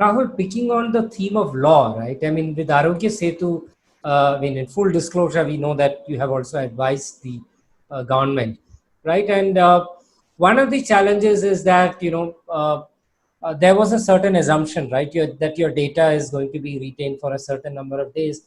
Rahul, picking on the theme of law, right? I mean, with Arogya Setu, I mean, in full disclosure, we know that you have also advised the government, right? And one of the challenges is that, there was a certain assumption, right? That your data is going to be retained for a certain number of days.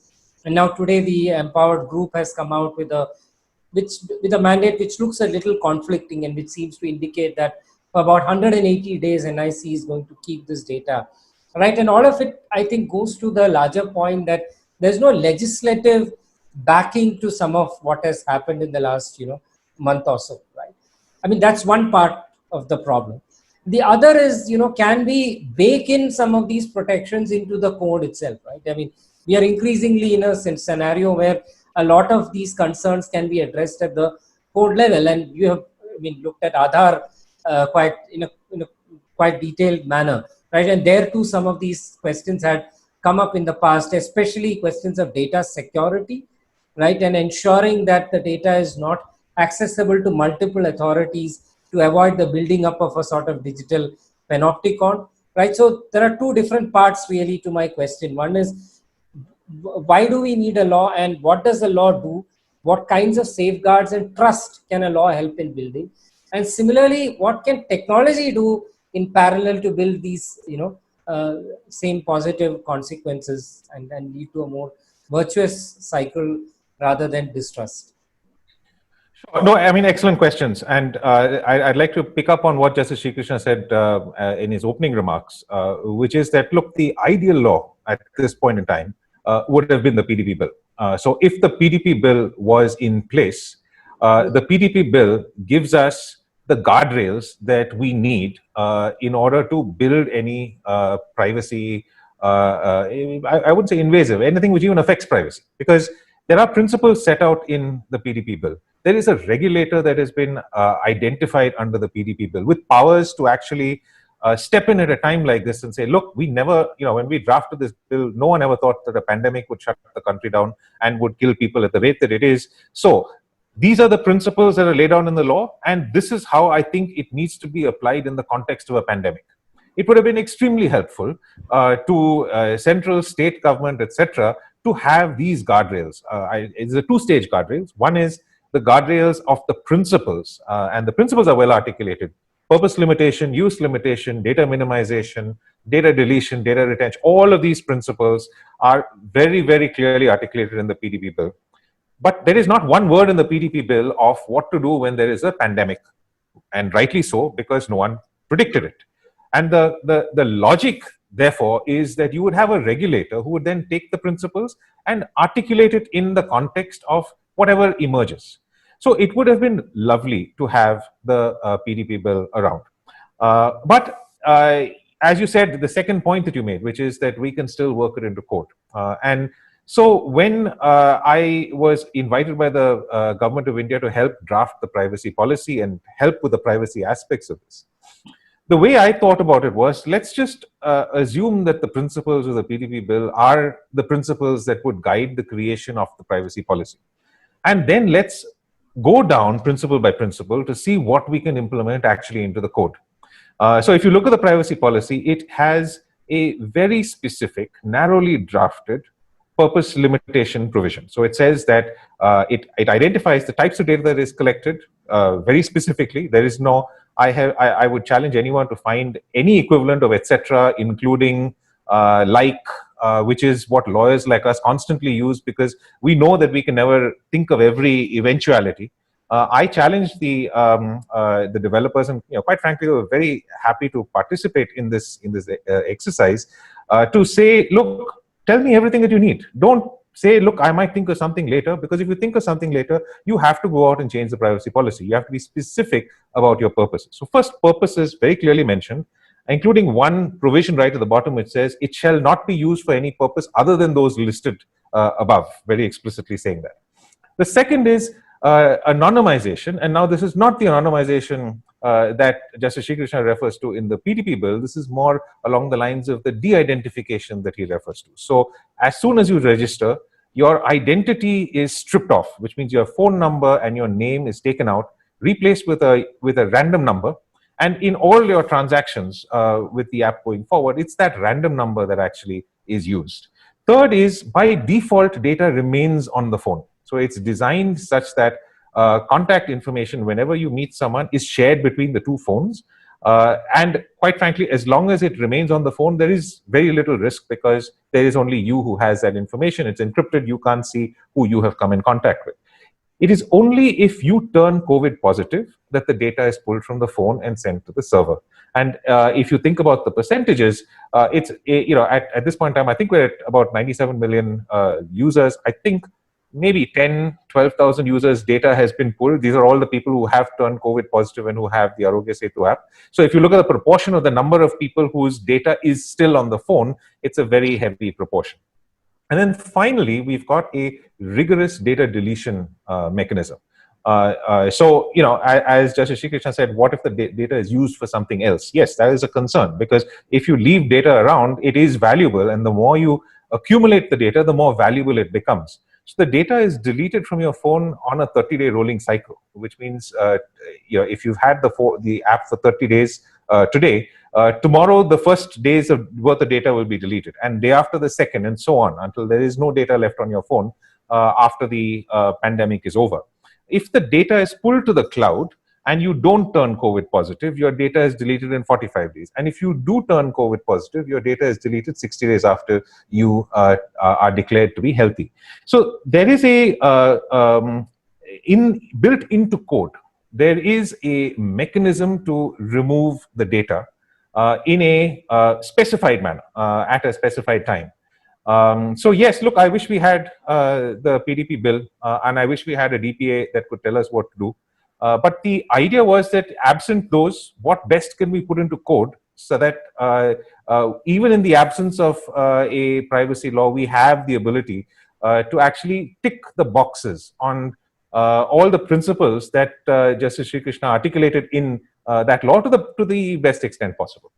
And now today, the Empowered Group has come out which with a mandate which looks a little conflicting and which seems to indicate that for about 180 days, NIC is going to keep this data, right? And all of it, I think, goes to the larger point that there's no legislative backing to some of what has happened in the last, month or so, right? I mean, that's one part of the problem. The other is, can we bake in some of these protections into the code itself, right? I mean, we are increasingly in a scenario where a lot of these concerns can be addressed at the code level, and you have, I mean, looked at Aadhaar quite in a quite detailed manner, right? And there too, some of these questions had come up in the past, especially questions of data security, right? And ensuring that the data is not accessible to multiple authorities to avoid the building up of a sort of digital panopticon, right? So there are two different parts really to my question. One is, why do we need a law, and what does the law do? What kinds of safeguards and trust can a law help in building? And similarly, what can technology do in parallel to build these, same positive consequences, and lead to a more virtuous cycle rather than distrust? Sure. No, I mean, excellent questions. And I'd like to pick up on what Justice Sri Krishna said in his opening remarks, which is that, look, the ideal law at this point in time would have been the PDP bill. So if the PDP bill was in place, the PDP bill gives us the guardrails that we need in order to build any privacy, I wouldn't say invasive, anything which even affects privacy, because there are principles set out in the PDP bill. There is a regulator that has been identified under the PDP bill with powers to actually step in at a time like this and say, look, we never, when we drafted this bill, no one ever thought that a pandemic would shut the country down and would kill people at the rate that it is. So these are the principles that are laid down in the law, and this is how I think it needs to be applied in the context of a pandemic. It would have been extremely helpful to central, state government, etc., to have these guardrails. It's a two-stage guardrails. One is the guardrails of the principles, and the principles are well articulated. Purpose limitation, use limitation, data minimization, data deletion, data retention, all of these principles are very, very clearly articulated in the PDP bill. But there is not one word in the PDP bill of what to do when there is a pandemic, and rightly so, because no one predicted it. And the logic, therefore, is that you would have a regulator who would then take the principles and articulate it in the context of whatever emerges. So it would have been lovely to have the PDP bill around. But as you said, the second point that you made, which is that we can still work it into court. And so when I was invited by the government of India to help draft the privacy policy and help with the privacy aspects of this, the way I thought about it was, let's just assume that the principles of the PDP bill are the principles that would guide the creation of the privacy policy. And then let's go down principle by principle to see what we can implement actually into the code. So if you look at the privacy policy, it has a very specific, narrowly drafted purpose limitation provision. So it says that it identifies the types of data that is collected very specifically. There is no, I would challenge anyone to find any equivalent of etc., including which is what lawyers like us constantly use, because we know that we can never think of every eventuality. I challenged the developers, and quite frankly, they were very happy to participate in this exercise to say, look, tell me everything that you need. Don't say, look, I might think of something later, because if you think of something later, you have to go out and change the privacy policy. You have to be specific about your purposes. So first, purpose is very clearly mentioned, including one provision right at the bottom which says it shall not be used for any purpose other than those listed above, very explicitly saying that. The second is anonymization, and now this is not the anonymization that Justice Sri Krishna refers to in the PDP bill. This is more along the lines of the de-identification that he refers to. So as soon as you register, your identity is stripped off, which means your phone number and your name is taken out, replaced with a random number, And in all your transactions with the app going forward, it's that random number that actually is used. Third is, by default, data remains on the phone. So it's designed such that contact information, whenever you meet someone, is shared between the two phones. And quite frankly, as long as it remains on the phone, there is very little risk, because there is only you who has that information. It's encrypted. You can't see who you have come in contact with. It is only if you turn COVID positive that the data is pulled from the phone and sent to the server. And if you think about the percentages, it's, at this point in time, I think we're at about 97 million users. I think maybe 10, 12,000 users data has been pulled. These are all the people who have turned COVID positive and who have the Arogya Setu app. So if you look at the proportion of the number of people whose data is still on the phone, it's a very heavy proportion. And then finally, we've got a rigorous data deletion mechanism. So, as Justice Srikrishna said, what if the data is used for something else? Yes, that is a concern, because if you leave data around, it is valuable. And the more you accumulate the data, the more valuable it becomes. So the data is deleted from your phone on a 30-day rolling cycle, which means, if you've had the app for 30 days today, tomorrow the first days of worth of data will be deleted, and day after the second, and so on, until there is no data left on your phone after the pandemic is over. If the data is pulled to the cloud and you don't turn COVID positive, your data is deleted in 45 days. And if you do turn COVID positive, your data is deleted 60 days after you are declared to be healthy. So there is a built into code, there is a mechanism to remove the data in a specified manner at a specified time. So yes, look, I wish we had the PDP bill, and I wish we had a DPA that could tell us what to do. But the idea was that, absent those, what best can we put into code so that even in the absence of a privacy law, we have the ability to actually tick the boxes on all the principles that Justice Srikrishna articulated in that law to the best extent possible.